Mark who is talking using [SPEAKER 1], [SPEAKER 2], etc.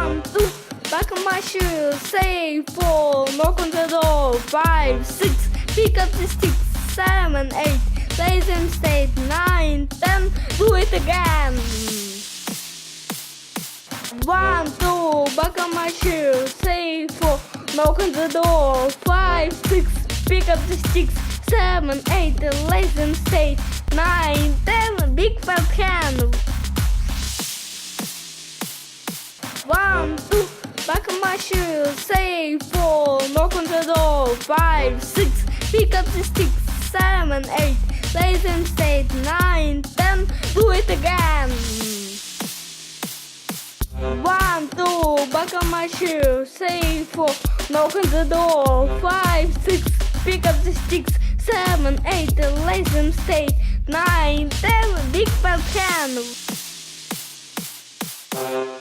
[SPEAKER 1] One, two, back on my shoes. Say four, knock on the door. 5, 6, pick up the sticks. 7, 8, play them straight. 9, 10, do it again. 1, 2, back on my shoes. Say 4, knock on the door. 5, 6, pick up the sticks. 7, 8, lay them straight. 9, 10, big fat hand. 1, 2, back on my shoes. Say 4, knock on the door. 5, 6, pick up the sticks. 7, 8, lay them straight. 9, 10, do it again. 1, 2, back on my shoes. Say 4, knock on the door. 5, 6, pick up the sticks. 7, 8, lay them straight. 9, 10, big fat hand.